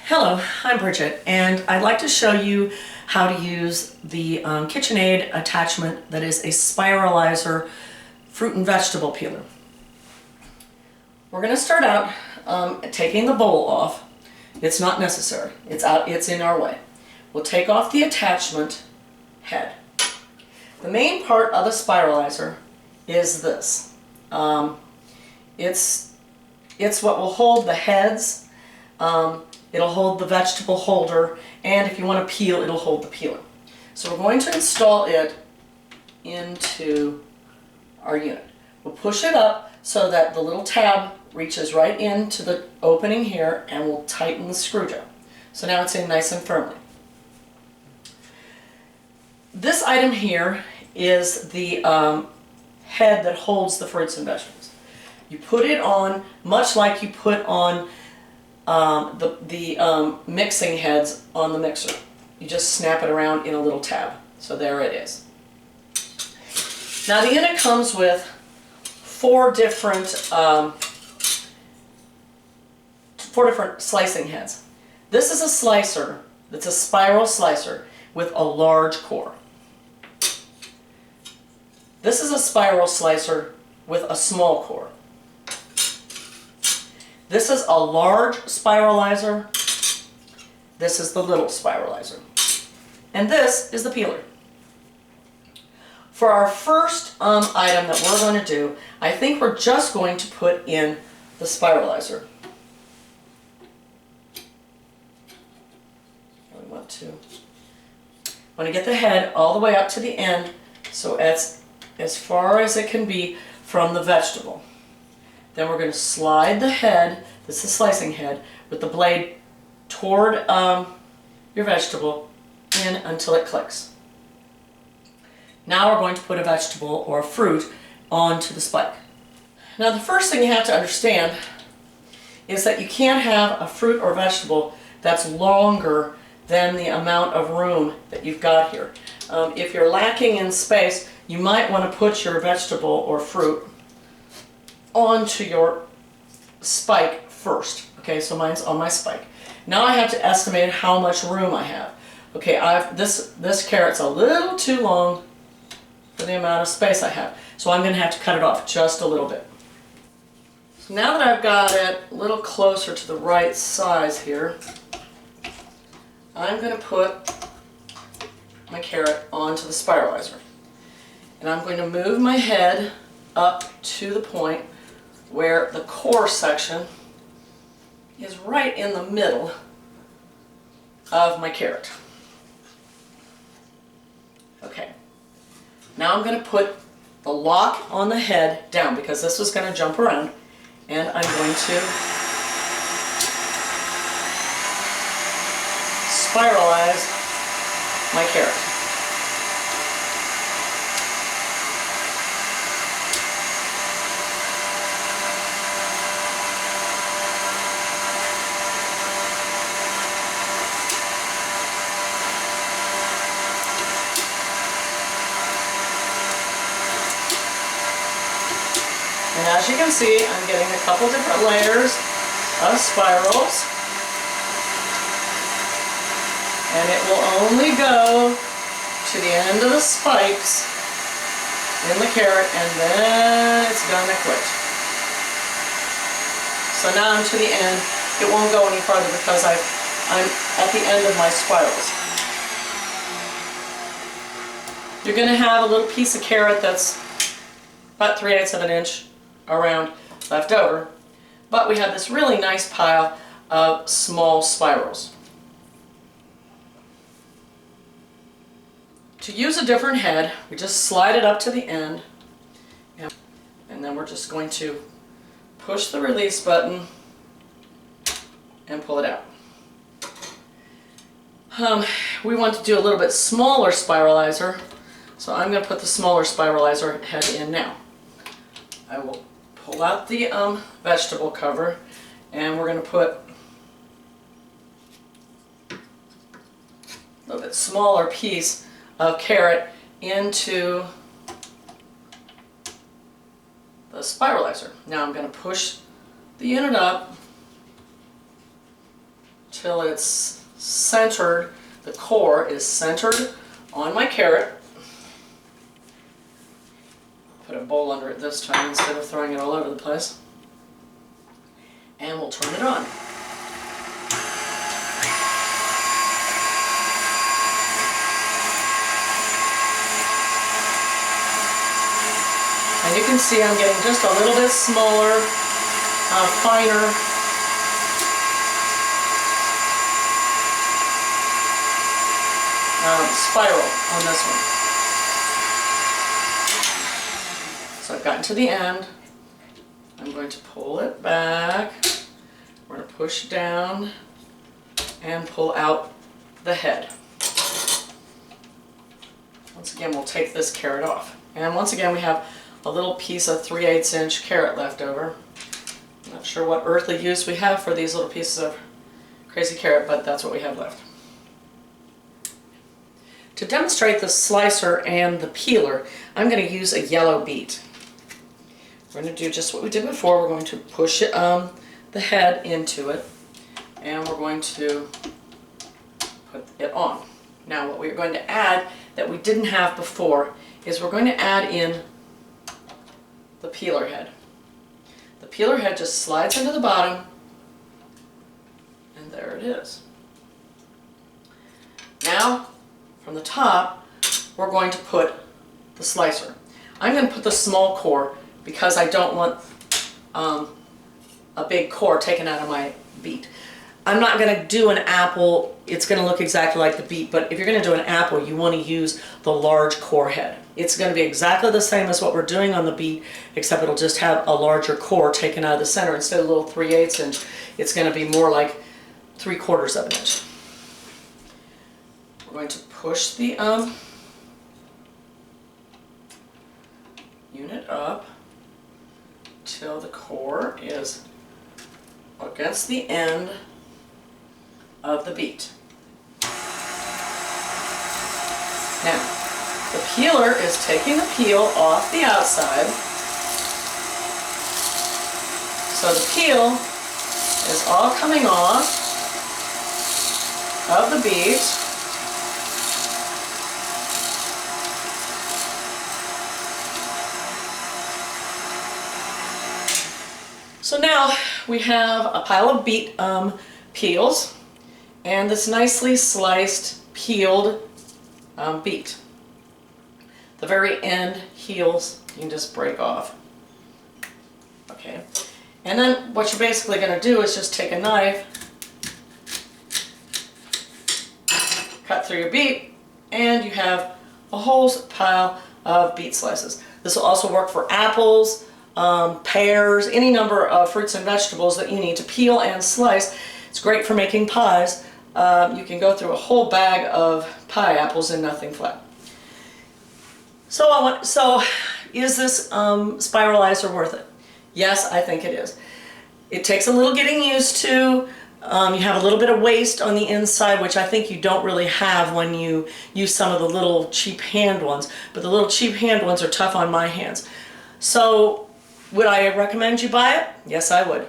Hello, I'm Bridget, and I'd like to show you how to use the Kitchenaid attachment that is a spiralizer fruit and vegetable peeler. We're going to start out taking the bowl off. It's not necessary. It's in our way. We'll take off the attachment head. The main part of the spiralizer is this. It's what will hold the heads. It'll hold the vegetable holder, and if you want to peel, it'll hold the peeler. So we're going to install it into our unit. We'll push it up so that the little tab reaches right into the opening here, and we'll tighten the screw down. So now it's in nice and firmly. This item here is the head that holds the fruits and vegetables. You put it on much like you put on the mixing heads on the mixer. You just snap it around in a little tab. So there it is. Now the unit comes with four different slicing heads. This is a slicer that's a spiral slicer with a large core. This is a spiral slicer with a small core. This is a large spiralizer. This is the little spiralizer. And this is the peeler. For our first item that we're going to do, I think we're just going to put in the spiralizer. We want to get the head all the way up to the end, so as far as it can be from the vegetable. Then we're going to slide the head, this is the slicing head, with the blade toward your vegetable in until it clicks. Now we're going to put a vegetable or a fruit onto the spike. Now the first thing you have to understand is that you can't have a fruit or vegetable that's longer than the amount of room that you've got here. If you're lacking in space, you might want to put your vegetable or fruit onto your spike first. Okay, so mine's on my spike. Now I have to estimate how much room I have. Okay, this carrot's a little too long for the amount of space I have, so I'm going to have to cut it off just a little bit. So now that I've got it a little closer to the right size here, I'm going to put my carrot onto the spiralizer. And I'm going to move my head up to the point where the core section is right in the middle of my carrot. Okay, now I'm going to put the lock on the head down because this was going to jump around, and I'm going to spiralize my carrot. And as you can see, I'm getting a couple different layers of spirals. And it will only go to the end of the spikes in the carrot, and then it's gonna quit. So now I'm to the end. It won't go any farther because I'm at the end of my spirals. You're gonna have a little piece of carrot that's about 3/8 of an inch around left over, but we have this really nice pile of small spirals. To use a different head, we just slide it up to the end, and then we're just going to push the release button and pull it out. We want to do a little bit smaller spiralizer, so I'm going to put the smaller spiralizer head in now. I will pull out the vegetable cover, and we're going to put a little bit smaller piece of carrot into the spiralizer. Now I'm going to push the unit up till it's centered, the core is centered on my carrot. Put a bowl under it this time instead of throwing it all over the place. And we'll turn it on. And you can see I'm getting just a little bit smaller, finer. Spiral on this one. So I've gotten to the end. I'm going to pull it back. We're going to push down and pull out the head. Once again, we'll take this carrot off. And once again, we have a little piece of 3/8 inch carrot left over. I'm not sure what earthly use we have for these little pieces of crazy carrot, but that's what we have left. To demonstrate the slicer and the peeler, I'm going to use a yellow beet. We're going to do just what we did before. We're going to push it, the head into it, and we're going to put it on. Now what we're going to add that we didn't have before is we're going to add in the peeler head. The peeler head just slides into the bottom, and there it is. Now, from the top, we're going to put the slicer. I'm going to put the small core because I don't want a big core taken out of my beet. I'm not going to do an apple. It's going to look exactly like the beet, but if you're going to do an apple, you want to use the large core head. It's going to be exactly the same as what we're doing on the beet, except it'll just have a larger core taken out of the center. Instead of a little 3/8 inch, it's going to be more like 3/4 of an inch. We're going to push the unit up till the core is against the end of the beet. Now, the peeler is taking the peel off the outside. So the peel is all coming off of the beet. So now we have a pile of beet peels and this nicely sliced, peeled beet. The very end heels you can just break off. Okay, and then what you're basically going to do is just take a knife, cut through your beet, and you have a whole pile of beet slices. This will also work for apples, pears, any number of fruits and vegetables that you need to peel and slice. It's great for making pies. You can go through a whole bag of pie apples in nothing flat. So is this spiralizer worth it? Yes, I think it is. It takes a little getting used to. You have a little bit of waste on the inside, which I think you don't really have when you use some of the little cheap hand ones, but the little cheap hand ones are tough on my hands. So would I recommend you buy it? Yes, I would.